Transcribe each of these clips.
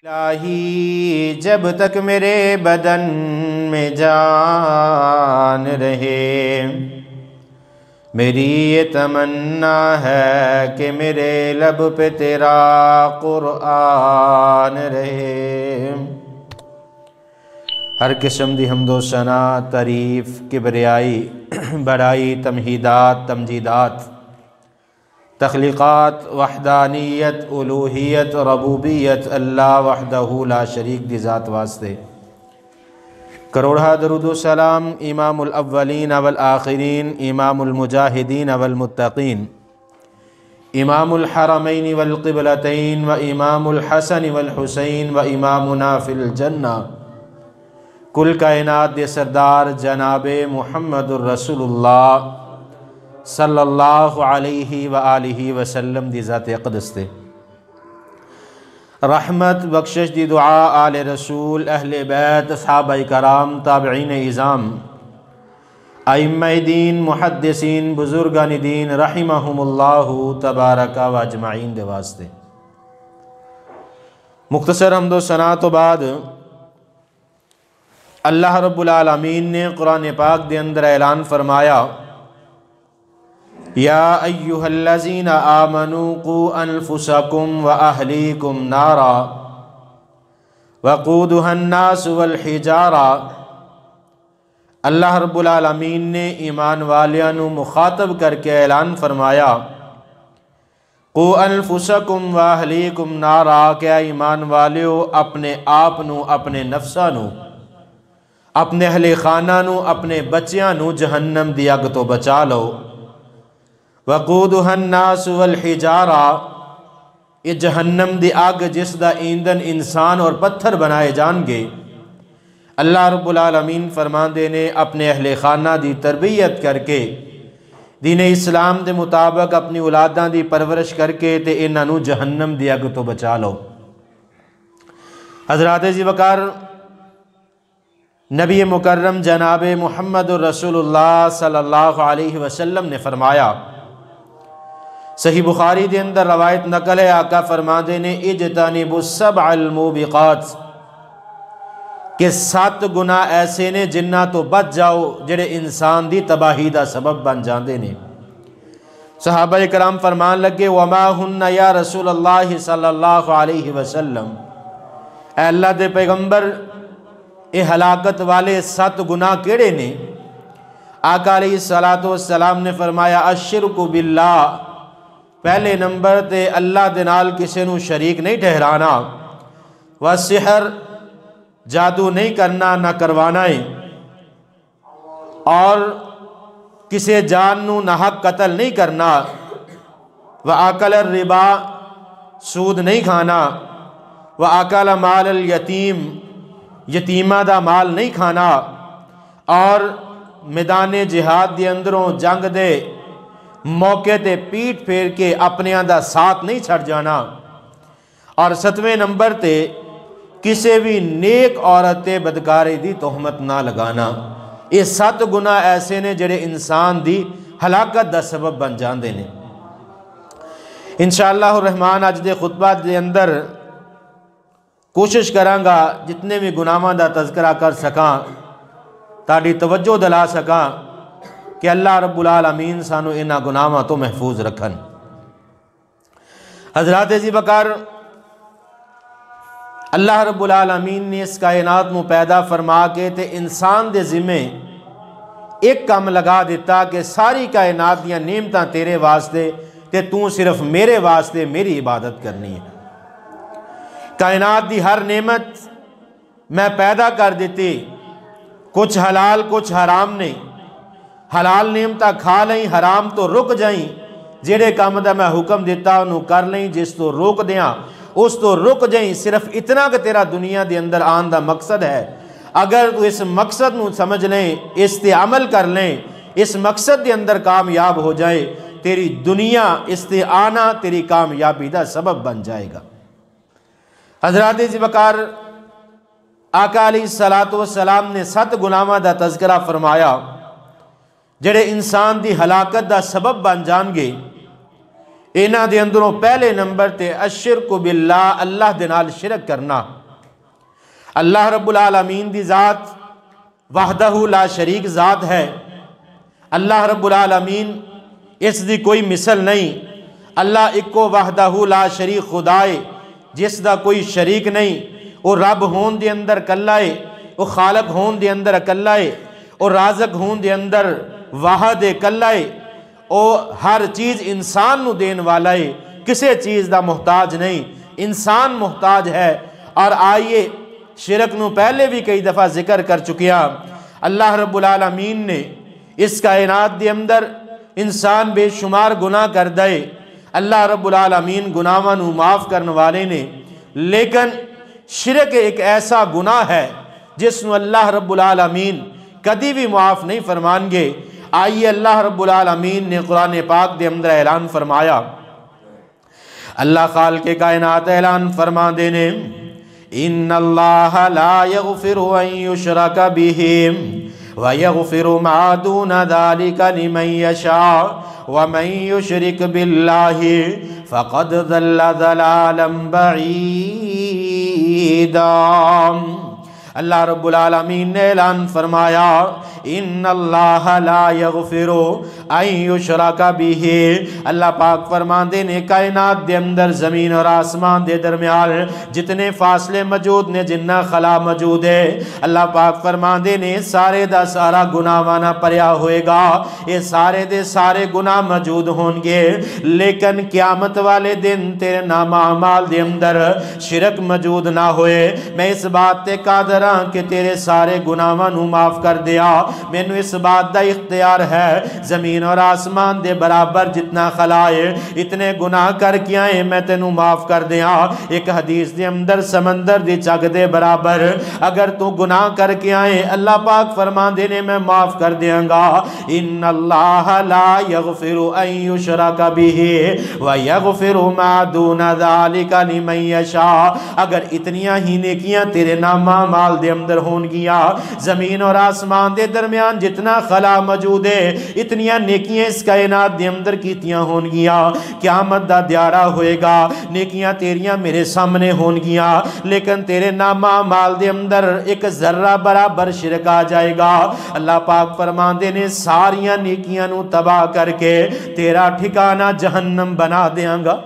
الہی جب تک میرے بدن میں جان رہے، میری یہ تمنا ہے کہ میرے لب پہ تیرا قرآن رہے۔ ہر قسم دی حمد و ثنا، تعریف، کبریائی، بڑائی، تمہیدات، تمجیدات، تخلیقات، وحدانیت، الوہیت، ربوبیت اللہ وحدہ لا شریک دی ذات واسطے کروڑہ درود و سلام امام الاولین والآخرین، امام المجاہدین والمتقین، امام الحرمین والقبلتین، و امام الحسن والحسین، و امامنا فی الجنہ، کل کائنات دے سردار جناب محمد الرسول اللہ صلی اللہ علیہ وآلہ وسلم دی ذات اقدس تے رحمت بخشش دی دعا آل رسول، اہل بیت، صحابہ کرام، تابعین اعظام، ائمہ دین، محدثین، بزرگان دین رحمہم اللہ تبارک و اجمعین دے واسطے۔ مختصر حمد و ثنا تو بعد اللہ رب العالمین نے قرآن پاک دے اندر اعلان فرمایا، یا ایہا الذین آمنوا قوا انفسکم واہلیکم نارا وقودها الناس والحجارہ۔ اللہ رب العالمین نے ایمان والیانو مخاطب کر کے اعلان فرمایا، قوا انفسکم واہلیکم نارا، کہ ایمان والیو اپنے آپ نو، اپنے نفساں نو، اپنے اہل خانہ نو، اپنے بچیاں نو جہنم دی اگ تو بچا لو۔ وقودها الناس والحجارہ، یہ جہنم دی آگ جس دا ایندھن انسان اور پتھر بنائے جان گے، اللہ رب العالمین فرماندے نے اپنے اہل خانہ دی تربیت کر کے، دین اسلام دے مطابق اپنی اولاداں دی پرورش کر کے تے انہاں نو جہنم دی آگ تو بچا لو۔ حضرات جی وقار، نبی مکرم جناب محمد رسول اللہ صلی اللہ علیہ وسلم نے فرمایا، صحیح بخاری دے اندر روایت نقل ہے، آقا فرماندے نے اجتنبوا السبع الموبقات، کہ 7 گناہ ایسے نے جنہ تو بچ جاؤ جڑے انسان دی تباہی دا سبب بن جاندے نے۔ صحابہ کرام فرمان لگے، وما ہن یا رسول اللہ صلی اللہ علیہ وسلم، اے اللہ دے پیغمبر، اے ہلاکت والے 7 گناہ کیڑے نے؟ آقا علیہ السلام نے فرمایا، الشرک باللہ، پہلے نمبر تے اللہ دے نال کسے نو شریک نہیں ٹھہرانا، والسحر، جادو نہیں کرنا نہ کروانا ہے، اور کسے جان نو نہ حق قتل نہیں کرنا، وآکل الربا، سود نہیں کھانا، وآکل مال الیتیم، یتیمہ دا مال نہیں کھانا، اور میدان جہاد دے اندروں جنگ دے موقع تے پیٹ پھیر کے اپنیاں دا ساتھ نہیں چھڑ جانا، اور 7ویں نمبر تے کسے بھی نیک عورت تے بدکاری دی تہمت نہ لگانا۔ یہ 7 گناہ ایسے نے جڑے انسان دی ہلاکت دا سبب بن جاندے نے۔ انشاءاللہ الرحمن اج دے خطبہ دے اندر کوشش کراں گا جتنے بھی گناہاں دا تذکرہ کر سکاں، تاڑی توجہ دلا سکاں کہ اللہ رب العالمین سانو انہاں گناہاں تو محفوظ رکھن۔ حضرات جی بکار، اللہ رب العالمین نے اس کائنات میں پیدا فرما کے تے انسان دے ذمے ایک کام لگا دیتا کہ ساری کائنات دیاں نعمتاں تیرے واسطے تے تو صرف میرے واسطے میری عبادت کرنی ہے۔ کائنات دی ہر نعمت میں پیدا کر دیتی، کچھ حلال کچھ حرام نے، حلال نعمتاں کھا لیں، حرام تو رک جائیں، جڑے کام دا میں حکم دیتا انہوں کر لیں، جس تو روک دیاں اس تو رک جائیں۔ صرف اتنا کہ تیرا دنیا دے اندر آن دا مقصد ہے، اگر تو اس مقصد نو سمجھ لیں، اس تے عمل کر لیں، اس مقصد دے اندر کامیاب ہو جائے، تیری دنیا اس تے آنا تیری کامیابی دا سبب بن جائے گا۔ حضرات جی وقار، آقا علیہ السلام نے 7 گناہاں دا تذکرہ فرمایا جڑے انسان دی ہلاکت دا سبب بن جان گے۔ انہاں دے اندروں پہلے نمبر تے الشرک باللہ، اللہ دے نال شرک کرنا۔ اللہ رب العالمین دی ذات وحدہ لا شریک ذات ہے۔ اللہ رب العالمین اس دی کوئی مثل نہیں۔ اللہ اکو وحدہ لا شریک خدائے جس دا کوئی شریک نہیں۔ وہ رب ہون دے اندر کلا ہے، وہ خالق ہون دے اندر کلا ہے، وہ رازق ہون دے اندر واحد کلا ہے، وہ ہر چیز انسان نو دین والا ہے، کسے چیز دا محتاج نہیں، انسان محتاج ہے۔ اور آئیے شرک نو پہلے بھی کئی دفعہ ذکر کر چکیا، اللہ رب العالمین نے اس کائنات دے اندر انسان بے شمار گناہ کر دے، اللہ رب العالمین گناہاں نو معاف کرنے والے نے، لیکن شرک ایک ایسا گناہ ہے جس نو اللہ رب العالمین کدی بھی معاف نہیں فرمان گے۔ آئیے اللہ رب العالمین نے قرآن پاک دے اندر اعلان فرمایا، اللہ خالق کائنات اعلان فرما دینے، ان اللہ لا یغفر ان یشرک بہ ویغفر ما دون ذلک لمن یشاء ومن یشرک باللہ فقد ضل ضلالا بعیدا۔ اللہ رب العالمین نے اعلان فرمایا، ان اللہ لا یغفر ان یشرک بہ، اللہ پاک فرماندے نے کائنات دے اندر زمین اور آسمان دے درمیان جتنے فاصلے موجود نے، جنہ خلا موجود ہے، اللہ پاک فرماندے نے سارے دا سارا گناہ وانا پریا ہوئے گا، یہ سارے دے سارے گناہ موجود ہون گے، لیکن قیامت والے دن تیرے نام اعمال دے اندر شرک موجود نہ ہوئے۔ میں اس بات تے قادر ہاں کہ تیرے سارے گناہاں نو معاف کر دیا، مینو اس بات دا اختیار ہے، زمین اور آسمان دے برابر جتنا خلائے اتنے گناہ کر کے آئے میں تینو معاف کر دیا۔ ایک حدیث دے اندر سمندر دی چگ دے برابر اگر تو گناہ کر کے آئے اللہ پاک فرما دینے میں معاف کر دیاں گا۔ ان اللہ لا یغفر ان یشرک بہ ویغفر ما دون ذلک لمن یشاء، اگر اتنیاں ہی نیکیاں تیرے نام اعمال دے اندر ہون گیا، زمین اور آسمان دے درمیان جتنا خلا موجود ہے اتنیاں نیکیاں اس کائنات دے اندر کیتیاں ہون گیا، قیامت دا دیارہ ہوئے گا، نیکیاں تیریاں میرے سامنے ہون گیا، لیکن تیرے نام اعمال دے اندر ایک ذرہ برابر شرک آ جائے گا، اللہ پاک فرماندے نے ساریاں نیکیاں نو تباہ کر کے تیرا ٹھکانہ جہنم بنا دیاں گا۔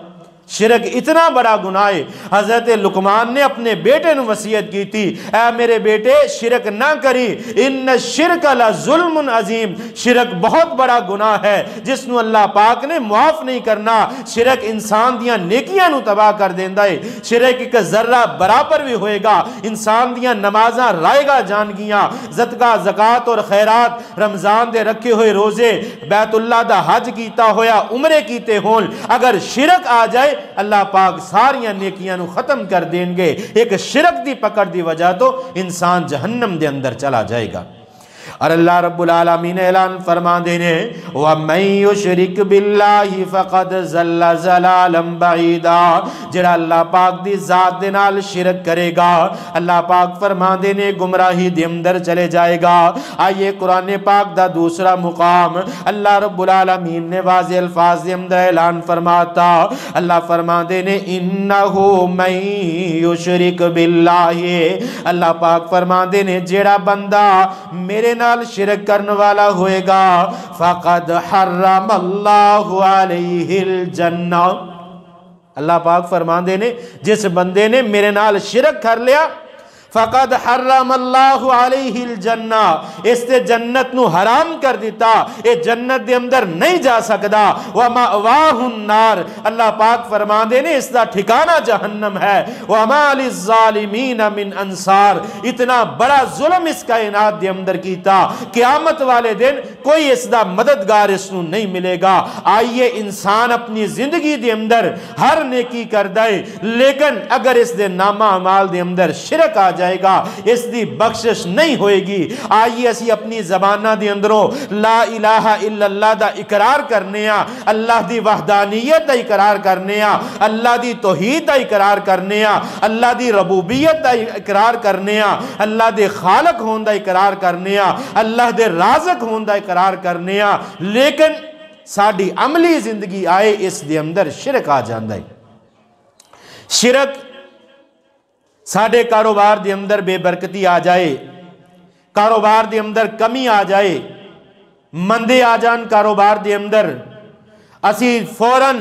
شرک اتنا بڑا گناہ ہے، حضرت لقمان نے اپنے بیٹے نو وصیت کی تھی، اے میرے بیٹے شرک نہ کری، ان الشرک لظلم عظیم، شرک بہت بڑا گناہ ہے جس نو اللہ پاک نے معاف نہیں کرنا۔ شرک انسان دیاں نیکیاں نو تباہ کر دیندا ہے، شرک ایک ذرہ برابر بھی ہوئے گا، انسان دیاں نمازاں رائے گا جان گیاں، صدقہ زکات اور خیرات، رمضان دے رکھے ہوئے روزے، بیت اللہ دا حج کیتا ہویا، عمرے کیتے ہون، اگر شرک آ جائے اللہ پاک ساریاں نیکیاں نو ختم کر دیں گے۔ ایک شرک دی پکڑ دی وجہ تو انسان جہنم دے اندر چلا جائے گا۔ اور اللہ رب العالمین اعلان فرما دینے، وَمَن يُشْرِكْ بِاللَّهِ فَقَدْ ضَلَّ ضَلَالًا بَعِيدًا، جڑا اللہ پاک دی ذات دے نال شرک کرے گا اللہ پاک فرما دینے گمراہی دے اندر چلے جائے گا۔ آئیے قرآن پاک دا دوسرا مقام اللہ رب العالمین نے واضح الفاظ دے اندر اعلان فرماتا، اللہ فرما دینے اِنَّهُ مَن يُشْرِكْ بِاللَّهِ، اللہ پاک فرما دینے جڑا بندہ میرے نال شرک کرنے والا ہوئے گا فقد حرم اللہ علیہ الجنہ، اللہ پاک فرمان دینے جس بندے نے میرے نال شرک کر لیا فقد حرم اللہ علیہ الجنہ، اس نے جنت نو حرام کر دیتا، اے جنت دے اندر نہیں جا سکدا، وَمَأْوَاهُ النَّارِ، اللہ پاک فرمان دینے اس دا ٹھکانہ جہنم ہے، وَمَا لِلظَّالِمِينَ مِنْ أَنصَارِ، اتنا بڑا ظلم اس کائنات دے اندر کیتا، قیامت والے دن کوئی اس دا مددگار اس نو نہیں ملے گا۔ آئیے انسان اپنی زندگی دے اندر ہر نیکی کر دے، لیکن اگر اس دے نامہ اعمال دے اندر شرک آ جائے گا اس دی بخشش نہیں ہوئے گی۔ آئیے اسی اپنی زبانہ دی اندروں لا الہ الا اللہ دا اقرار کرنے ہاں، اللہ دی وحدانیت دا اقرار کرنے ہاں، اللہ دی توحید دا اقرار کرنے ہاں، اللہ دی ربوبیت دا اقرار کرنے ہاں، اللہ دے خالق ہون دا اقرار کرنے ہاں، اللہ دے رازق ہون دا اقرار کرنے ہاں، لیکن ساڈی عملی زندگی آئے اس دے اندر شرک آ جاندا ہے۔ شرک ساڈے کاروبار دے اندر بے برکتی آ جائے، کاروبار دے اندر کمی آ جائے، مندے آ جان کاروبار دے اندر، اسی فوراً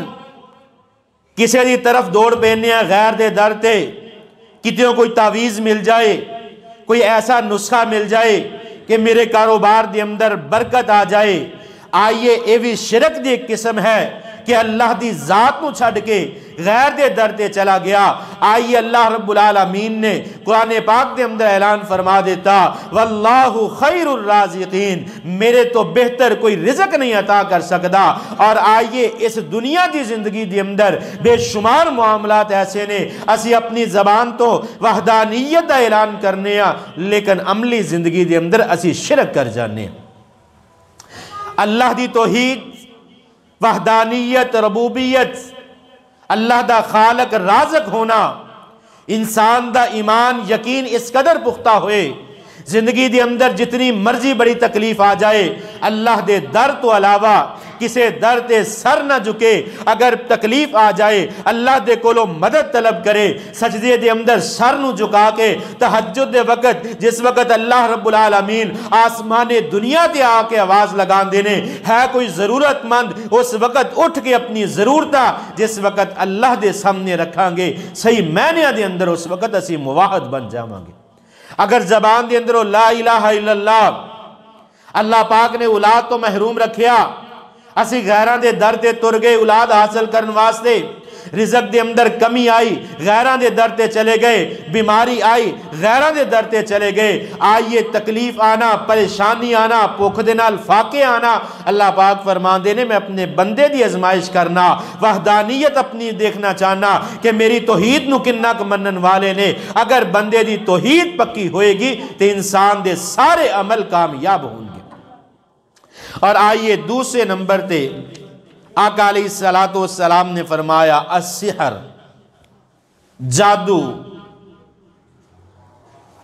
کسی دی طرف دوڑ پینے غیر دے در تے، کتوں کوئی تعویذ مل جائے، کوئی ایسا نسخہ مل جائے کہ میرے کاروبار دے اندر برکت آ جائے۔ آئیے یہ بھی شرک دی ایک قسم ہے کہ اللہ دی ذات نو چھڑ کے غیر دے در تے چلا گیا۔ آئیے اللہ رب العالمین نے قرآن پاک دے اندر اعلان فرما دیتا واللہ خیر الرازقین، میرے تو بہتر کوئی رزق نہیں عطا کر سکتا۔ اور آئیے اس دنیا دی زندگی دے اندر بے شمار معاملات ایسے نے اسی اپنی زبان تو وحدانیت دا اعلان کرنے ہاں، لیکن عملی زندگی دے اندر اسی شرک کر جانے ہیں۔ اللہ دی توحید، وحدانیت، ربوبیت، اللہ دا خالق رازق ہونا، انسان دا ایمان یقین اس قدر پختہ ہوئے، زندگی دے اندر جتنی مرضی بڑی تکلیف آ جائے اللہ دے در تو علاوہ کسے در تے سر نہ جھکے، اگر تکلیف آ جائے اللہ دے کولو مدد طلب کرے، سجدے دے اندر سر نو جھکا کے تہجد دے وقت جس وقت اللہ رب العالمین آسمان دنیا تے آ کے آواز لگان دینے ہے کوئی ضرورت مند، اس وقت اٹھ کے اپنی ضرورتہ جس وقت اللہ دے سامنے رکھاں گے صحیح معنی دے اندر اس وقت اسی مواحد بن جاواں گے۔ اگر زبان دے اندر لا الہ الا اللہ، اللہ پاک نے اولاد تو محروم رکھیا، اسی غیران دے در تے تر گئے اولاد حاصل کرن واسطے، رزق دے اندر کمی آئی غیران دے در تے چلے گئے، بیماری آئی غیران دے در تے چلے گئے، آئیے تکلیف آنا، پریشانی آنا، بھوک دے نال فاقے آنا، اللہ پاک فرمان دینے میں اپنے بندے دی ازمائش کرنا، وحدانیت اپنی دیکھنا چاہنا کہ میری توحید نو کننا منن والے نے، اگر بندے دی توحید پکی ہوئے گی تو انسان دے سارے عمل کامیاب ہوں گے۔ اور آئیے دوسرے نمبر تے آقا علیہ السلام نے فرمایا السحر، جادو۔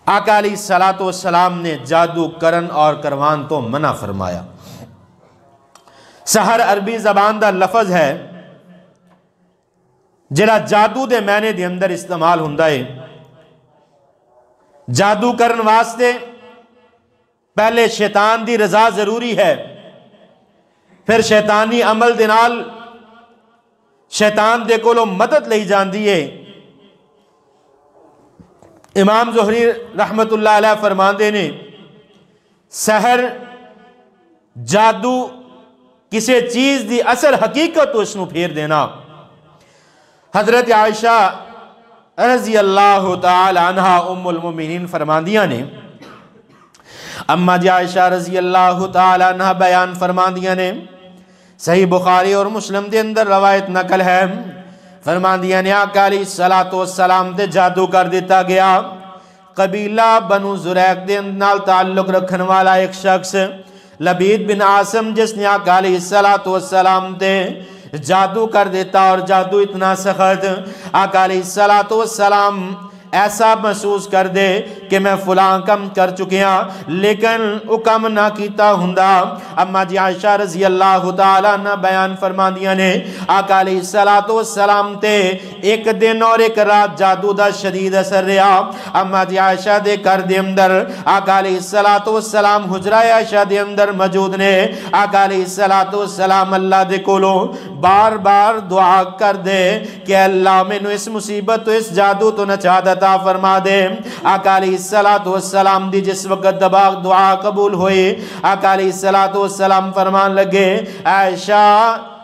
آقا علیہ السلام نے جادو کرن اور کروان تو منع فرمایا۔ سحر عربی زبان دا لفظ ہے جڑا جادو دے معنی دے اندر استعمال ہوندا ہے۔ جادو کرن واسطے پہلے شیطان دی رضا ضروری ہے، پھر شیطانی عمل دے نال شیطان دے کولو مدد لئی جاندی ہے۔ امام زہری رحمت اللہ علیہ فرماندے نے سحر، جادو، کسی چیز دی اصل حقیقت تو اس نو پھیر دینا۔ حضرت عائشہ رضی اللہ تعالی عنہ ام المومنین فرماندیاں نے، اما جی عائشہ رضی اللہ تعالی عنہ بیان فرماندیاں نے، صحیح بخاری اور مسلم دے اندر روایت نقل ہے، فرماندیاں نے آقا علیہ السلام دے جادو کر دیتا گیا۔ قبیلہ بنو زریق دے نال تعلق رکھن والا ایک شخص لبید بن عاصم جس نے آقا علیہ السلام دے جادو کر دیتا، اور جادو اتنا سخت آقا علیہ السلام ایسا محسوس کر دے کہ میں فلاں کم کر چکیا لیکن او کم نہ کیتا ہوندا۔ اما جی عائشہ رضی اللہ تعالیٰ عنہ بیان فرماندیاں نے آقا علیہ السلام تے ایک دن اور ایک رات جادو دا شدید اثر رہا۔ اما جی عائشہ دے کر دے اندر آقا علیہ السلام حجرہ عائشہ دے اندر موجود نے۔ آقا علیہ السلام اللہ دے کولو بار بار دعا کر دے کہ اللہ میں نو اس مصیبت تو اس جادو تو نجات عطا فرما دے۔ آقا علیہ السلام دی جس وقت دعا قبول ہوئی، آقا علیہ السلام فرمان لگے عائشہ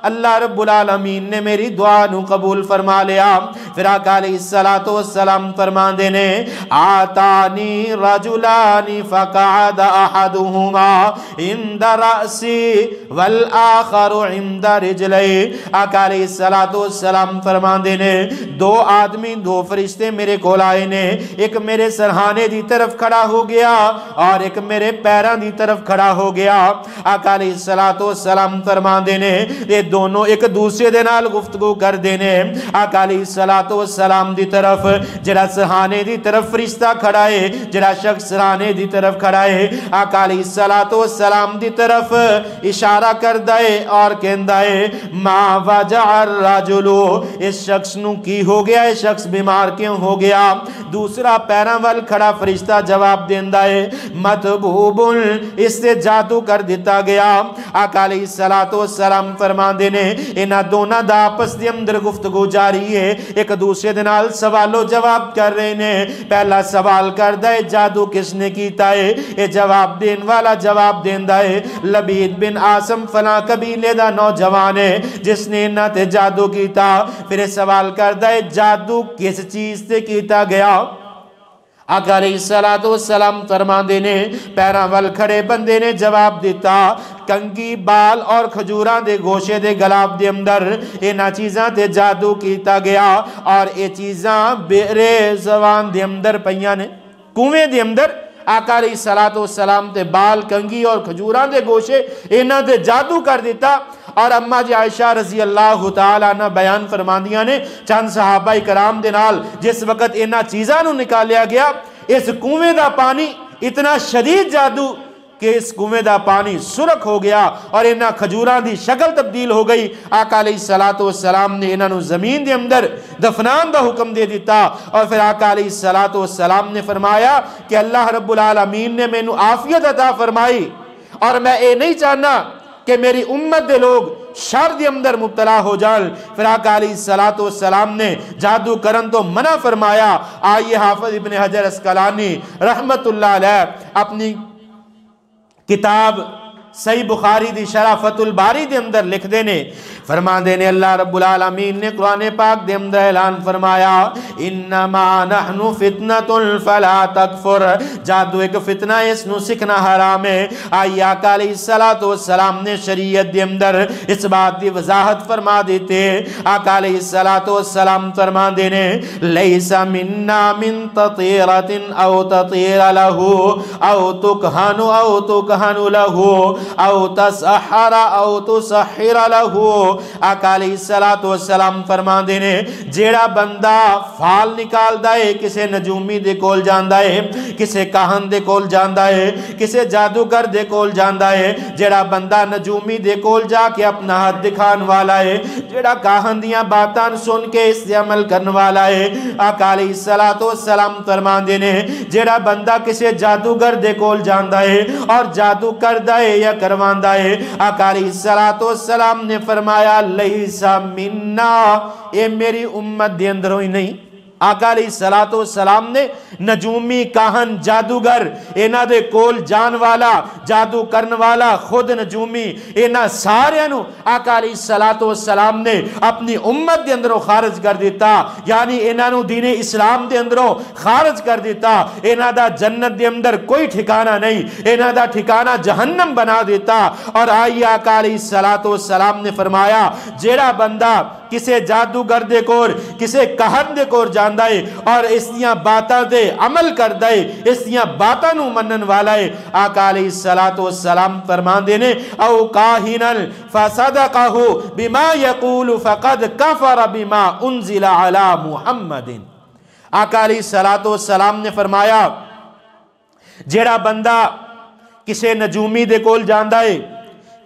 اللہ رب العالمین نے میری دعا نو قبول فرما لیا۔ پھر آقا علیہ السلام فرمان دینے آتانی رجلانی فقعد احدہما عند رأسی والآخر عند رجلی۔ آقا علیہ السلام فرمان دینے دو آدمی، دو فرشتے میرے کول آئے نے، ایک میرے سرحانے دی طرف کھڑا ہو گیا اور ایک میرے پیران دی طرف کھڑا ہو گیا۔ آقا علیہ السلام فرمان دینے دونوں ایک دوسرے دے نال گفتگو کر دینے آقا علیہ السلام دی طرف جڑا سرہانے دی طرف فرشتہ کھڑا ہے جڑا شخص سرہانے دی طرف کھڑا ہے آقا علیہ السلام دی طرف اشارہ کر دائے اور کہندہ ہے ما وجع الرجل اس شخص نو کی ہو گیا ہے شخص بیمار کیوں ہو گیا دوسرا پیراں وال کھڑا فرشتہ جواب دیندہ ہے مطبوب اس سے جادو کر دیتا گیا آقا علیہ السلام فرمان دینے انہا دونہ دا آپس دی اندر گفتگو جاری ہے ایک دوسرے دنال سوال و جواب کر رہے ہیں پہلا سوال کر دائے جادو کس نے کیتا ہے اے جواب دین والا جواب دیندہ ہے لبید بن عاصم فلاں قبیلے دا نوجوان ہے جس نے انہا تے جادو کیتا پھر سوال کر دائے جادو کس چیز تے کیتا گیا آقا علیہ السلام فرمان دینے پیران وال کھڑے بندے نے جواب دیتا کنگی بال اور کھجوران دے گوشے دے گلاب دے اندر اینا چیزاں تے جادو کیتا گیا اور اے چیزاں بیرے زوان دے اندر پہیاں نے کنویں دے اندر آقا علیہ السلام تے بال کنگی اور کھجوران دے گوشے اینا تے جادو کر دیتا اور اماں جی عائشہ رضی اللہ تعالیٰ عنہ بیان فرماندیاں نے چند صحابہ کرام دے نال جس وقت اینا چیزاں نو نکالیا گیا اس کنویں دا پانی اتنا شدید جادو کہ اس کنویں دا پانی سرخ ہو گیا اور اینا کھجوران دی شکل تبدیل ہو گئی آقا علیہ السلام نے اینا نو زمین دے اندر دفنان دا حکم دے دیتا اور پھر آقا علیہ السلام نے فرمایا کہ اللہ رب العالمین نے میں نو عافیت عطا فرمائی اور میں اے نہیں چاہنا کہ میری امت دے لوگ شر دے اندر مبتلا ہو جائیں پھر آقا علیہ السلام نے جادو کرن تو منع فرمایا آئیے حافظ ابن حجر اسقلانی رحمت اللہ علیہ اپنی کتاب صحیح بخاری دی شرح فتح الباری دے اندر لکھ دینے فرمان دینے اللہ رب العالمین نے قرآن پاک دے اندر اعلان فرمایا انما نحن فتنۃ فلا تکفر جادو ایک فتنہ اس نو سکھنا حرام ہے آئی آقا علیہ السلام نے شریعت دے اندر اس بات دی وضاحت فرما دیتے آقا علیہ السلام فرمان دینے لیس مننا من تطیرت او تطیر لہو او تکہن او تکہن لہو او تسحر او تسحر لہو آقا علیہ السلام فرمان دینے جیڑا بندہ فال نکال دائے کسے نجومی دے کول جان دائے کسے کہن دے کول جان دائے کسے جادوگر دے کول جان دائے جیڑا بندہ نجومی دے کول جا کے اپنا حد دکھان والا ہے جیڑا کہن دیاں باتان سن کے اس سے عمل کرن والا ہے آقا علیہ السلام فرمان دینے جیڑا بندہ کسے جادوگر دے کول جان دائے اور جادو کر دائے یا کروان دائے آقا علیہ السلام نے فرمایا لیسا مننا اے میری امت دے اندروں ہی نہیں آقا علیہ السلام نے نجومی کاہن جادوگر اینا دے کول جان والا جادو کرن والا خود نجومی اینا سارے نو آقا علیہ السلام نے اپنی امت دے اندروں خارج کر دیتا یعنی اینا نو دین اسلام دے اندروں خارج کر دیتا اینا دا جنت دے اندر کوئی ٹھکانہ نہیں اینا دا ٹھکانہ جہنم بنا دیتا اور آئی آقا علیہ السلام نے فرمایا جیڑا بندہ کسے جادوگر دے کور کسے کہن دے کور جان دائے اور اس دیاں باتاں دے عمل کر دائے اس دیاں باتاں نو منن والا ہے آقا علیہ السلام فرمان دینے او کاہنن فصدقہو بما یقول فقد کفر بما انزل علی محمد آقا علیہ السلام نے فرمایا جیڑا بندہ کسے نجومی دے کول جان دائے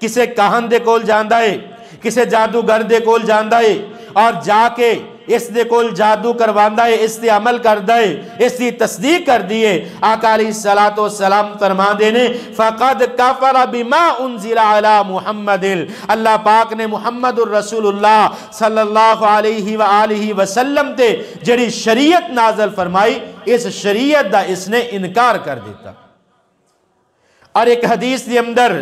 کسے کہن دے کول جان دائے کسے جادوگر دے کول جاندہ ہے اور جا کے اس دے کول جادو کرواندہ ہے اس دے عمل کردہ ہے اس دی تصدیق کر دیئے آقا علیہ السلام فرمان دینے فَقَدْ كَفَرَ بِمَا أُنزِلَ عَلَى مُحَمَّدٍ اللہ پاک نے محمد الرسول اللہ صلی اللہ علیہ وآلہ وسلم تے جڑی شریعت نازل فرمائی اس شریعت دا اس نے انکار کر دیتا اور ایک حدیث دے اندر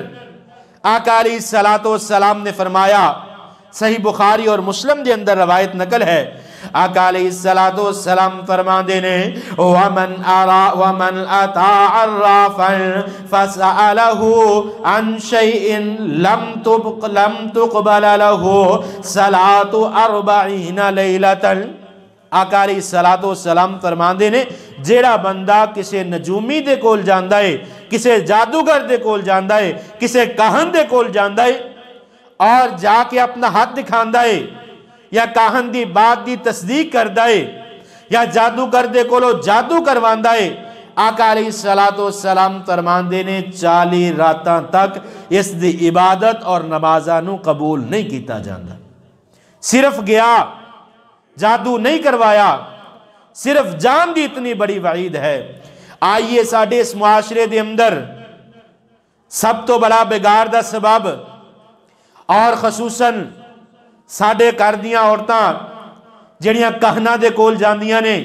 آقا علیہ السلام نے فرمایا صحیح بخاری اور مسلم دے اندر روایت نقل ہے آقا علیہ السلام فرمان دینے وَمَنْ أَتَا عَرَّافًا فَسَأَلَهُ عَنْ شَيْءٍ لَمْ تُقْبَلَ لَهُ صَلَاةُ 40 لَيْلَةً آقا علیہ السلام فرمان دینے جیڑا بندہ کسے نجومی دے کول جاندہ ہے کسے جادوگر دے کول جاندہ ہے کسے کہن دے کول جاندہ ہے اور جا کے اپنا ہاتھ دکھاندا ہے یا کاہن دی بات دی تصدیق کردا ہے یا جادوگر دے کولو جادو کرواندا ہے، آقا علیہ السلام فرماندے نے 40 راتاں تک اس دی عبادت اور نمازاں نو قبول نہیں کیتا جاندا۔ صرف گیا، جادو نہیں کروایا، صرف جان دی اتنی بڑی وعید ہے۔ آئیے ساڈے اس معاشرے دے اندر سب تو بڑا بگاڑ دا سبب، اور خصوصاً ساڈے گھر دیاں عورتاں جڑیاں کہنا دے کول جاندیاں نے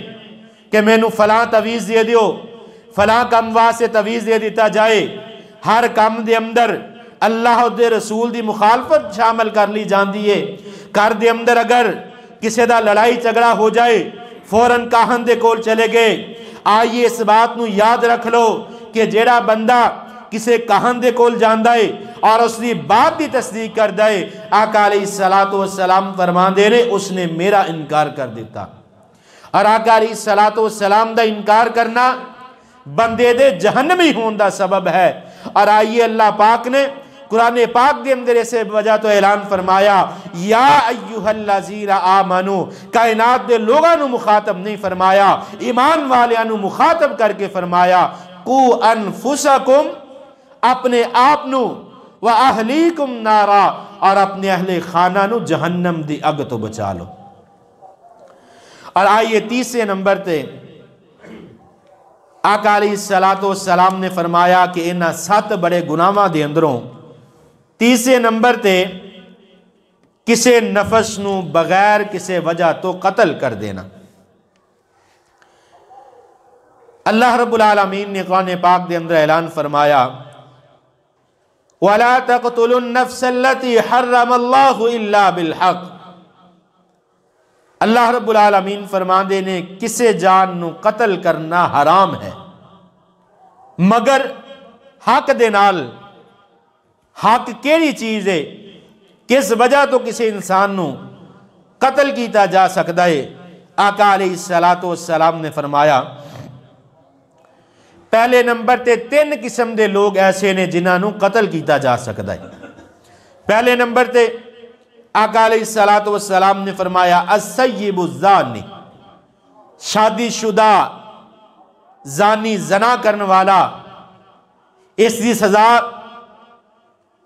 کہ مینوں فلاں تویز دے دیو، فلاں کم واسطے تویز دے دیتا جائے، ہر کام دے اندر اللہ دے رسول دی مخالفت شامل کر لی جاندی ہے۔ گھر دے اندر اگر کسی دا لڑائی جھگڑا ہو جائے فوراً کاہن دے کول چلے گئے۔ آئیے اس بات نو یاد رکھ لو کہ جیڑا بندہ کسے کاہن دے کول جاندا ہے اور اس دی بات دی تصدیق کردا ہے، آقا علیہ السلام فرماندے نے اس نے میرا انکار کر دیتا۔ اور آقا علیہ السلام دا انکار کرنا بندے دے جہنمی ہون دا سبب ہے۔ اور آئیے اللہ پاک نے قرآن پاک دے اندر اسے وجہ تو اعلان فرمایا، یا ایہا الذین آمنو، کائنات دے لوگاں نو مخاطب نہیں فرمایا، ایمان والیاں نو مخاطب کر کے فرمایا، قو انفسکم، اپنے آپ نو، وَأَهْلِيكُمْ نَارًا، اور اپنے اہل خانہ نو جہنم دی اگ تو بچا لو۔ اور آئیے تیسرے نمبر تے آقا علیہ السلام نے فرمایا کہ انہاں 7 بڑے گناہاں دے اندروں تیسرے نمبر تے کسے نفس نو بغیر کسے وجہ تو قتل کر دینا۔ اللہ رب العالمین نے قرآن پاک دے اندر اعلان فرمایا، وَلَا تَقْتُلُوا النَّفْسَ الَّتِي حَرَّمَ اللَّهُ إِلَّا بِالْحَقِّ۔ اللہ رب العالمین فرماندے نے کسے جان نو قتل کرنا حرام ہے مگر حق دے نال۔ حق کیڑی چیز ہے؟ کس وجہ تو کسی انسان نو قتل کیتا جا سکتا ہے؟ آقا علیہ السلام نے فرمایا، پہلے نمبر تے 3 قسم دے لوگ ایسے نے جنہاں نو قتل کیتا جا سکتا ہے۔ پہلے نمبر تے آقا علیہ السلام نے فرمایا، السیب الزانی، شادی شدہ زانی، زنا کرنے والا، اس دی سزا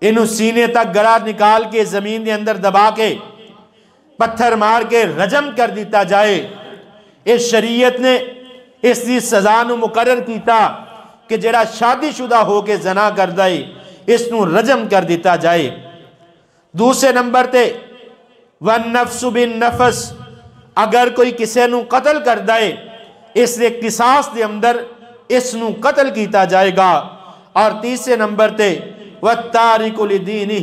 انہوں سینے تک گڑا نکال کے زمین دے اندر دبا کے پتھر مار کے رجم کر دیتا جائے۔ اس شریعت نے اس دی سزا نو مقرر کیتا کہ جڑا شادی شدہ ہو کے زنا کر دائے اس نو رجم کر دیتا جائے۔ دوسرے نمبر تے والنفس بالنفس، اگر کوئی کسے نو قتل کر دائے اس دے قصاص دے اندر اس نو قتل کیتا جائے گا۔ اور تیسرے نمبر تے والتارک لدینہ،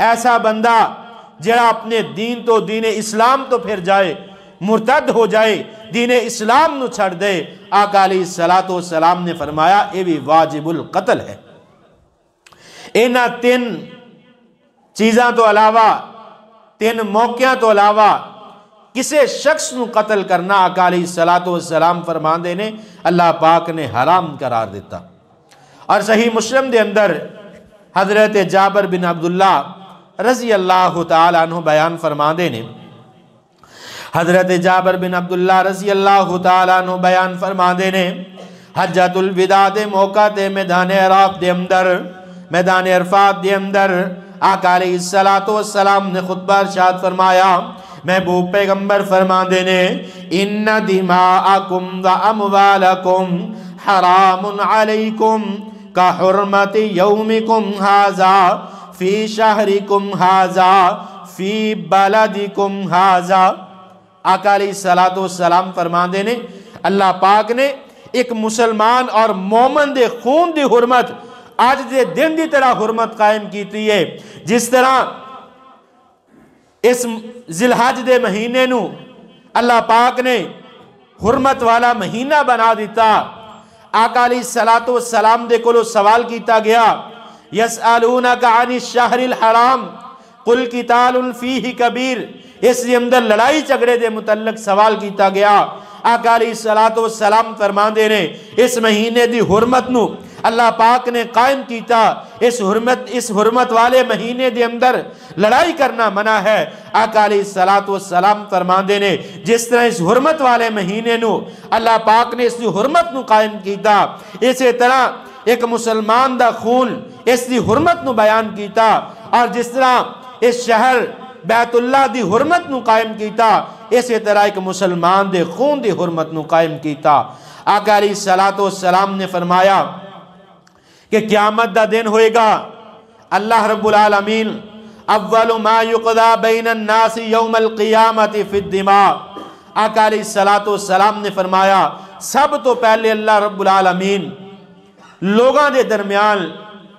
ایسا بندہ جڑا اپنے دین تو دین اسلام تو پھر جائے، مرتد ہو جائے، دین اسلام نو چھڑ دے، آقا علیہ السلام نے فرمایا یہ بھی واجب القتل ہے۔ انہاں 3 چیزاں تو علاوہ، 3 موقعوں تو علاوہ کسے شخص نو قتل کرنا آقا علیہ السلام فرماندے نے اللہ پاک نے حرام قرار دیتا۔ اور صحیح مسلم دے اندر حضرت جابر بن عبداللہ رضی اللہ تعالیٰ عنہ بیان فرماندے نے، حضرت جابر بن عبداللہ رضی اللہ تعالیٰ عنہ بیان فرماندے نے، حجۃ الوداع دے موقع تے میدان عرفات دے اندر آقا علیہ السلام نے خطبہ ارشاد فرمایا، محبوب پیغمبر فرماندے نے، ان دماءکم و اموالکم حرام علیکم کا حرمت یومکم ھذا فی شہرکم ھذا فی بلدکم ھذا۔ آقا علیہ السلام فرماندے نے اللہ پاک نے ایک مسلمان اور مومن دے خون دی حرمت آج دے دن دی طرح حرمت قائم کیتی ہے، جس طرح اس ذی الحج دے مہینے نو اللہ پاک نے حرمت والا مہینہ بنا دیتا۔ آقا علیہ السلام دے کولو سوال کیتا گیا، یسألونک عن الشہر الحرام قل قتال فیہ کبیر، اس کے اندر لڑائی جھگڑے دے متعلق سوال کیتا گیا۔ آقا علیہ السلام فرماندے نے اس مہینے دی حرمت نو اللہ پاک نے قائم کیتا اس حرمت والے مہینے دے اندر لڑائی کرنا منع ہے۔ آقا علیہ الصلوۃ والسلام فرماندے نے جس طرح اس حرمت والے مہینے نو اللہ پاک نے اس دی حرمت نو قائم کیتا، اسی طرح ایک مسلمان دا خون اس دی حرمت نو بیان کیتا، اور جس طرح اس شہر بیت اللہ دی حرمت نو قائم کیتا، اسی طرح ایک مسلمان دے خون دی حرمت نو قائم کیتا۔ آقا علیہ الصلوۃ والسلام نے فرمایا کہ قیامت دا دن ہوئے گا، اللہ رب العالمین اول ما یقضى بین الناس یوم القیامت فی الدماء، آقا علیہ الصلوۃ والسلام نے فرمایا سب تو پہلے اللہ رب العالمین لوگاں دے درمیان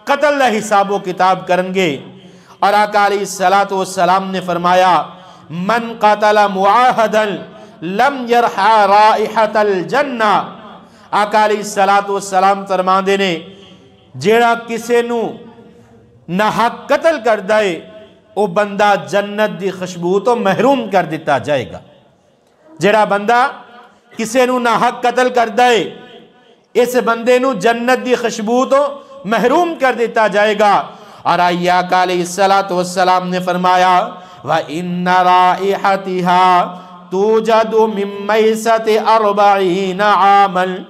قتل دا حساب و کتاب کرنگے، اور آقا علیہ الصلوۃ والسلام نے فرمایا من قتل معاہدا لم یرحا رائحۃ الجنہ، آقا علیہ الصلوۃ والسلام فرماندے نے جیڑا کسے نو ناحق قتل کر دائے او بندہ جنت دی خوشبو تو محروم کر دیتا جائے گا۔ جیڑا بندہ کسے نو ناحق قتل کر دائے اس بندے نو جنت دی خوشبو تو محروم کر دیتا جائے گا۔ اور آئیے آقا علیہ الصلوۃ والسلام نے فرمایا وَإِنَّ رَائِحَتِهَا تُوجَدُ مِن مَيْسَةِ 40 عَامًا،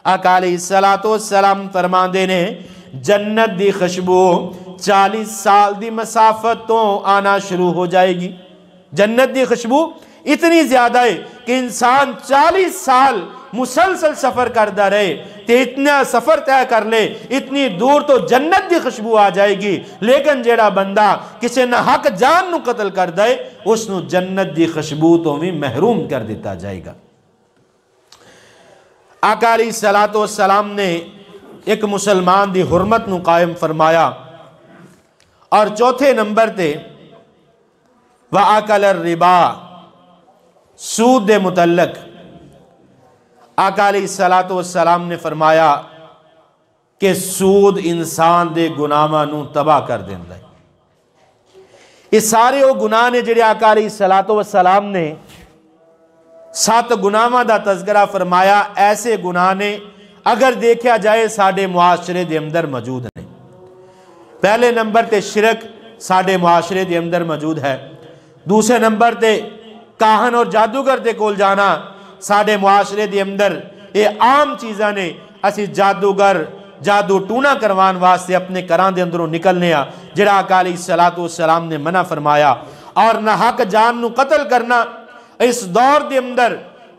آقا علیہ الصلوۃ والسلام فرماندے نے جنت دی خوشبو 40 سال دی مسافت تو آنا شروع ہو جائے گی۔ جنت دی خوشبو اتنی زیادہ ہے کہ انسان 40 سال مسلسل سفر کردہ رہے تے اتنا سفر طے کر لے اتنی دور تو جنت دی خوشبو آ جائے گی، لیکن جیڑا بندہ کسی نہ حق جان نو قتل کر دے اس نو جنت دی خوشبو تو بھی محروم کر دیتا جائے گا۔ آقا علیہ الصلوۃ والسلام نے ایک مسلمان دی حرمت نو قائم فرمایا، اور چوتھے نمبر تے وَأَكَلَ الرِّبَا، سود دے متعلق آقا علیہ الصلوۃ والسلام نے فرمایا کہ سود انسان دے گناہاں نو تباہ کر دیندا ہے۔ یہ سارے وہ گناہ نے جڑے آقا علیہ الصلوۃ والسلام نے 7 گناہاں دا تذکرہ فرمایا، ایسے گناہ نے اگر دیکھا جائے ساڈے معاشرے دے اندر موجود ہیں۔ پہلے نمبر تے شرک ساڈے معاشرے دے اندر موجود ہے، دوسرے نمبر تے کاہن اور جادوگر دے کول جانا ساڈے معاشرے دے اندر یہ عام چیزاں نے، اسی جادوگر جادو ٹونا کروان واسطے اپنے گھراں دے اندروں نکلنے آ، جڑا آقا علیہ الصلوۃ والسلام نے منع فرمایا۔ اور ناحق جان نو قتل کرنا اس دور دے اندر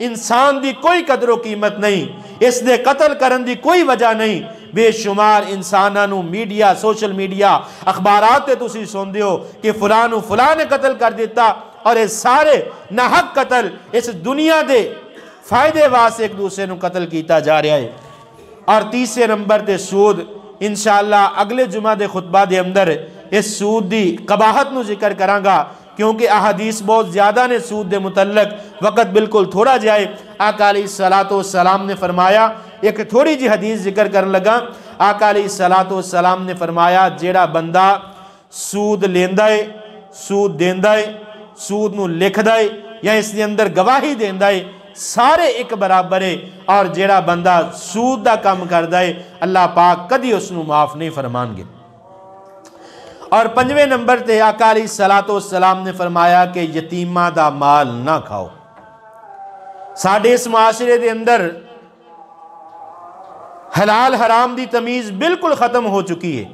انسان دی کوئی قدر و قیمت نہیں، اس دے قتل کرن دی کوئی وجہ نہیں۔ بے شمار انساناں نو میڈیا، سوشل میڈیا، اخبارات تے تسی سن دیو کہ فلان و فلان نے قتل کر دیتا، اور یہ سارے ناحق قتل اس دنیا دے فائدے واسطے ایک دوسرے نو قتل کیتا جا رہا ہے۔ اور تیسرے نمبر تے سود، انشاءاللہ اگلے جمعہ دے خطبہ دے اندر اس سود دی قباحت نو ذکر کرانگا، گا کیونکہ احادیث بہت زیادہ نے سود دے متعلق، وقت بالکل تھوڑا جائے۔ آقا علیہ الصلوۃ والسلام نے فرمایا، ایک تھوڑی جی حدیث ذکر کرنے لگا، آقا علیہ الصلوۃ والسلام نے فرمایا جیڑا بندہ سود لیندا ہے، سود دیندا ہے، سود نو لکھدا ہے یا اس دے اندر گواہی دیندا ہے، سارے ایک برابر ہے، اور جیڑا بندہ سود دا کام کردا ہے اللہ پاک کدی اس نو معاف نہیں فرمان گے۔ اور 5ویں نمبر تے آقا علیہ الصلوۃ والسلام نے فرمایا کہ یتیمہ دا مال نہ کھاؤ۔ ساڈے اس معاشرے دے اندر حلال حرام دی تمیز بالکل ختم ہو چکی ہے،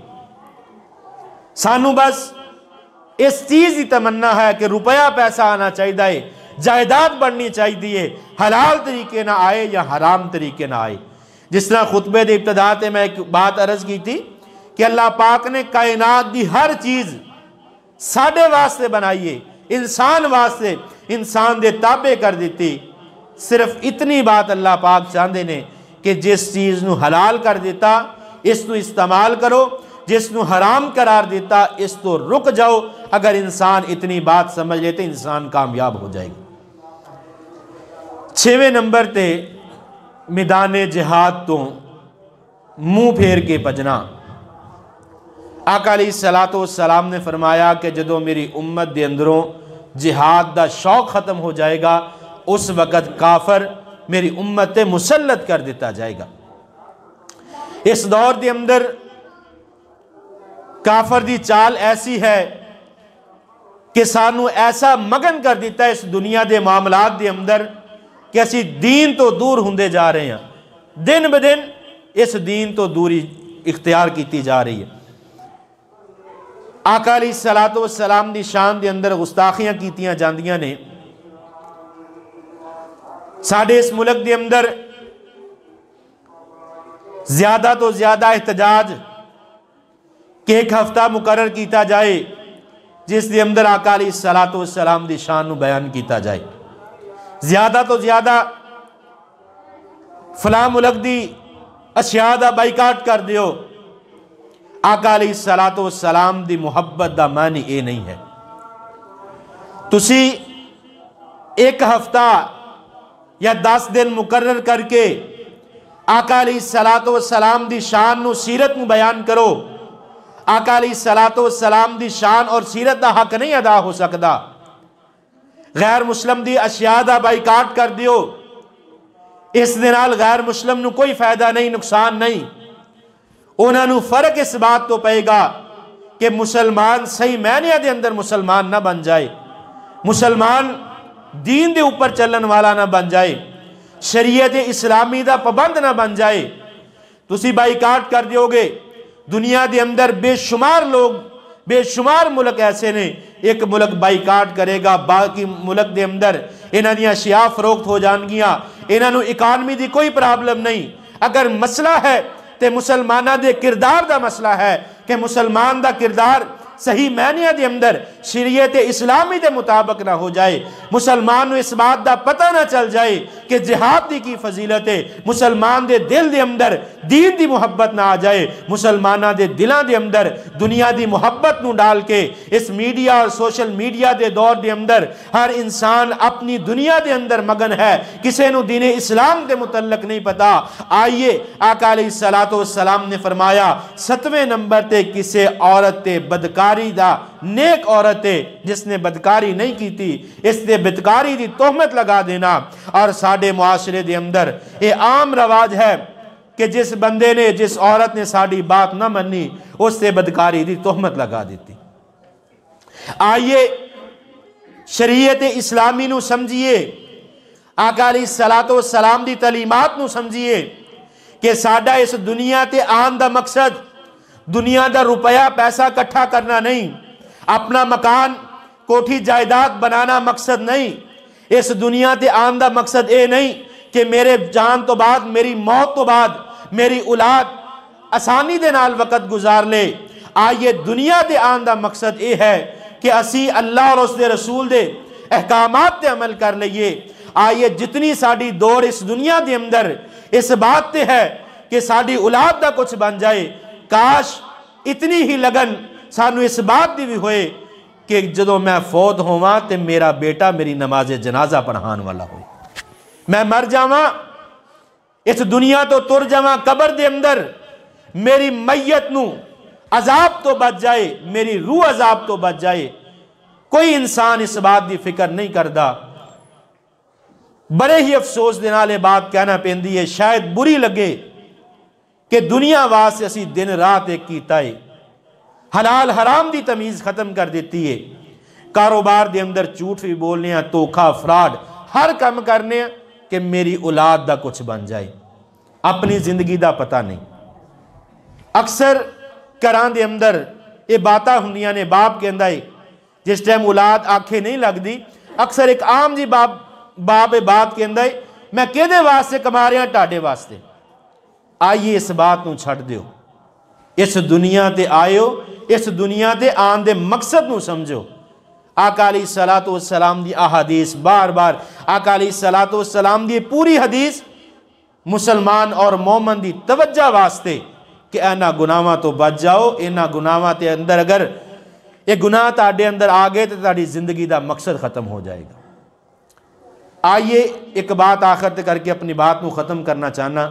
سانو بس اس چیز کی تمنا ہے کہ روپیہ پیسہ آنا چاہیے، جائیداد بڑھنی چاہیے، حلال طریقے نہ آئے یا حرام طریقے نہ آئے۔ جس طرح خطبے دے ابتدا تے میں ایک بات عرض کی تھی کہ اللہ پاک نے کائنات دی ہر چیز ساڈے واسطے بنائیے، انسان واسطے، انسان دے تابع کر دیتی۔ صرف اتنی بات اللہ پاک چاہتے نے کہ جس چیز نو حلال کر دیتا اس نو استعمال کرو، جس نو حرام قرار دیتا اس تو رک جاؤ۔ اگر انسان اتنی بات سمجھ لیتے انسان کامیاب ہو جائے گا۔ 6ویں نمبر تے میدان جہاد تو منہ پھیر کے بجنا۔ آقا علیہ الصلوۃ والسلام نے فرمایا کہ جدو میری امت دے اندروں جہاد دا شوق ختم ہو جائے گا اس وقت کافر میری امت تے مسلط کر دیتا جائے گا۔ اس دور دے اندر کافر دی چال ایسی ہے کہ سانو ایسا مگن کر دیتا ہے اس دنیا دے معاملات دے اندر کہ اسی دین تو دور ہوندے جا رہے ہیں، دن بدن اس دین تو دوری اختیار کیتی جا رہی ہے۔ آقا علیہ الصلوۃ والسلام دی شان دے اندر گستاخیاں کیتیاں جاندیاں نے۔ ساڈے اس ملک دے اندر زیادہ تو زیادہ احتجاج کہ ایک ہفتہ مقرر کیتا جائے جس دے اندر آقا علیہ الصلوۃ والسلام دی شان نو بیان کیتا جائے، زیادہ تو زیادہ فلاں ملک دی اشیاء دا بائیکاٹ کر دیو۔ آقا علیہ الصلوۃ والسلام دی محبت دا معنی اے نہیں ہے۔ تسی ایک ہفتہ یا 10 دن مقرر کر کے آقا علیہ الصلوۃ والسلام دی شان نو سیرت نو بیان کرو، آقا علیہ الصلوۃ والسلام دی شان اور سیرت دا حق نہیں ادا ہو سکتا۔ غیر مسلم دی اشیاء دا بائیکاٹ کر دیو، اس دے نال غیر مسلم نو کوئی فائدہ نہیں، نقصان نہیں۔ انہاں نو فرق اس بات تو پئے گا کہ مسلمان صحیح معنی دے اندر مسلمان نہ بن جائے، مسلمان دین دے اوپر چلن والا نہ بن جائے، شریعت اسلامی دا پابند نہ بن جائے۔ تسی بائیکاٹ کر دیو گے، دنیا دے اندر بے شمار لوگ، بے شمار ملک ایسے نے، ایک ملک بائیکاٹ کرے گا، باقی ملک دے اندر انہاں دیاں اشیاء فروخت ہو جان گیاں، انہاں نو اکانومی دی کوئی پرابلم نہیں۔ اگر مسئلہ ہے تے مسلمانہ دے کردار دا مسئلہ ہے کہ مسلمان دا کردار صحیح معنی دے اندر شریعت اسلامی دے مطابق نہ ہو جائے، مسلمان نو اس بات دا پتہ نہ چل جائے کہ جہاد دی کی فضیلت ہے، مسلمان دے دل دے اندر دین دی محبت نہ آ جائے، مسلمانہ دے دلان دے اندر دنیا دی محبت نو ڈال کے اس میڈیا اور سوشل میڈیا دے دور دے اندر ہر انسان اپنی دنیا دے اندر مگن ہے، کسے نو دین اسلام دے متعلق نہیں پتا۔ آئیے آقا علیہ الصلوۃ والسلام نے فرمایا 7ویں نمبر تے کسے عورت تے بدکاری دا، نیک عورت ہے جس نے بدکاری نہیں کی تھی، اس نے بدکاری دی تہمت لگا دینا۔ اور ساڑھے معاشرے دے اندر یہ عام رواج ہے کہ جس بندے نے، جس عورت نے ساڑھی بات نہ منی اس سے بدکاری دی تہمت لگا دیتی۔ آئیے شریعت اسلامی نو سمجھیے، آقا علیہ الصلوۃ والسلام دی تعلیمات نو سمجھیے کہ ساڑھا اس دنیا تے آن دا مقصد دنیا دا روپیہ پیسہ کٹھا کرنا نہیں، اپنا مکان کوٹھی جائیداد بنانا مقصد نہیں، اس دنیا تے آن دا مقصد اے نہیں کہ میرے جان تو بعد، میری موت تو بعد میری اولاد آسانی دے نال وقت گزار لے۔ آئیے دنیا دے آن دا مقصد اے ہے کہ اسی اللہ اور اس دے رسول دے احکامات تے عمل کر لئیے۔ آئیے جتنی ساڑھی دوڑ اس دنیا دے اندر اس بات تے ہے کہ ساڑھی اولاد دا کچھ بن جائے، کاش اتنی ہی لگن سانو اس بات دی بھی ہوئے کہ جدو میں فوت ہوا تے میرا بیٹا میری نماز جنازہ پڑھان والا ہوئے، میں مر جاواں اس دنیا تو تر جاواں قبر دے اندر میری میت نو عذاب تو بچ جائے، میری روح عذاب تو بچ جائے۔ کوئی انسان اس بات دی فکر نہیں کردا۔ بڑے ہی افسوس دے نال بات کہنا پیندی ہے، شاید بری لگے کہ دنیا واسطے اسی دن رات ایک کیتا ہے، حلال حرام دی تمیز ختم کر دیتی ہے، کاروبار دے اندر جھوٹ بھی بولنے ہیں، دھوکا فراڈ ہر کام کرنے ہیں کہ میری اولاد دا کچھ بن جائے، اپنی زندگی دا پتہ نہیں۔ اکثر گھراں دے اندر یہ باتاں ہوندیاں نے، باپ کے اندر جس ٹائم اولاد آنکھیں نہیں لگ دی، اکثر ایک عام جی باپ بات کے اندر میں کہدے واسطے کما رہا ٹاڈے واسطے۔ آئیے اس بات نو چھڑ دیو، اس دنیا تے آئیو، اس دنیا تے آن دے مقصد نو سمجھو۔ آقا علیہ الصلوۃ والسلام دی احادیث بار بار، آقا علیہ الصلوۃ والسلام دی پوری حدیث مسلمان اور مومن دی توجہ واسطے کہ اینا گناہاں تو بچ جاؤ، اینا گناہاں تے اندر اگر یہ گناہ تاڑے اندر آگئے تو تاڑی زندگی دا مقصد ختم ہو جائے گا۔ آئیے ایک بات آخر تے کر کے اپنی بات نو ختم کرنا چاہنا۔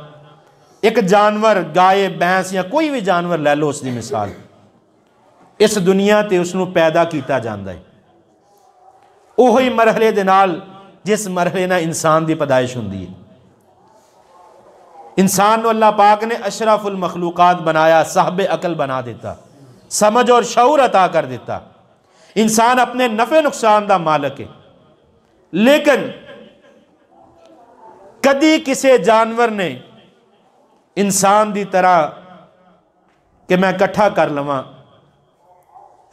ایک جانور، گائے، بھینس یا کوئی بھی جانور لے لو، اس دی مثال اس دنیا تے اس نو پیدا کیتا جاندا ہے، اوہی مرحلے دے نال جس مرحلے نہ انسان دی پیدائش ہوندی ہے۔ انسان کو اللہ پاک نے اشرف المخلوقات بنایا، صاحب عقل بنا دیتا، سمجھ اور شعور عطا کر دیتا۔ انسان اپنے نفع نقصان دا مالک ہے، لیکن کدی کسی جانور نے انسان دی طرح کہ میں کٹھا کر لواں،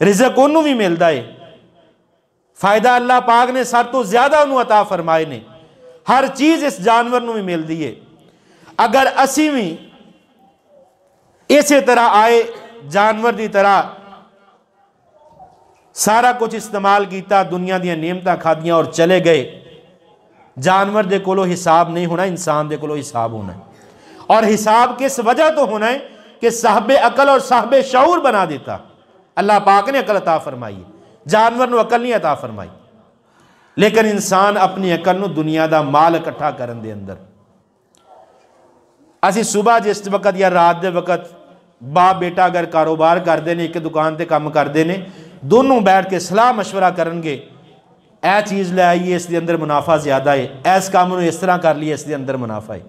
رزق انہوں بھی ملتا ہے، فائدہ اللہ پاک نے سب تو زیادہ انہوں عطا فرمائے نے، ہر چیز اس جانور نوں بھی ملتی ہے۔ اگر اسی بھی اسی طرح آئے جانور دی طرح سارا کچھ استعمال کیتا، دنیا دیا نعمتاں کھادیاں اور چلے گئے، جانور دے کولو حساب نہیں ہونا، انسان دے کولو حساب ہونا ہے۔ اور حساب کس وجہ تو ہونا ہے کہ صاحب عقل اور صاحب شعور بنا دیتا۔ اللہ پاک نے عقل عطا فرمائی، جانور نو عقل نہیں عطا فرمائی، لیکن انسان اپنی عقل نو دنیا دا مال اکٹھا کرن دے اندر۔ اسی صبح جس وقت یا رات دے وقت باپ بیٹا اگر کاروبار کردے نے، ایک دکان تے کام کردے نے، دونوں بیٹھ کے صلاح مشورہ کرن گے، اے چیز لے آئیے اس دے اندر منافع زیادہ ہے، ایس کام نو اس طرح کر لیے اس دے اندر منافع ہے۔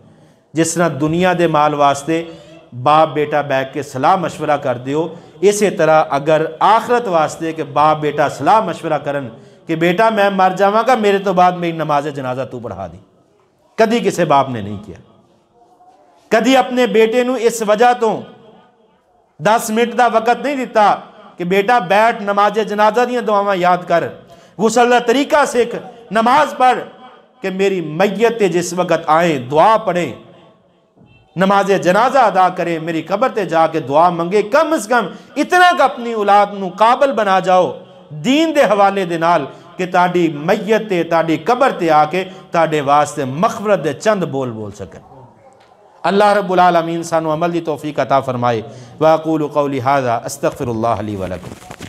جس طرح دنیا دے مال واسطے باپ بیٹا بیٹھ کے صلاح مشورہ کر دیو، اسی طرح اگر آخرت واسطے کہ باپ بیٹا صلاح مشورہ کرن کہ بیٹا میں مر جاواں گا، میرے تو بعد میری نماز جنازہ تو پڑھا دی، کدی کسی باپ نے نہیں کیا۔ کدی اپنے بیٹے نو اس وجہ تو 10 منٹ دا وقت نہیں دیتا کہ بیٹا بیٹھ نماز جنازہ دیاں دعاواں یاد کر، غسل دا طریقہ سیکھ، نماز پڑھ، کہ میری میت جس وقت آئیں دعا پڑھیں، نماز جنازہ ادا کرے، میری قبر تے جا کے دعا منگے۔ کم از کم اتنا کہ اپنی اولاد نو قابل بنا جاؤ دین دے حوالے دے نال کہ تاڑی میت تے تاڑی قبر تے آ کے تاڑے واسطے مغفرت دے چند بول بول سکے۔ اللہ رب العالمین سانو عمل دی توفیق عطا فرمائے۔ وَأَقُولُ قَوْلِي هَذَا أَسْتَغْفِرُ اللَّهَ لِي وَلَكُمْ۔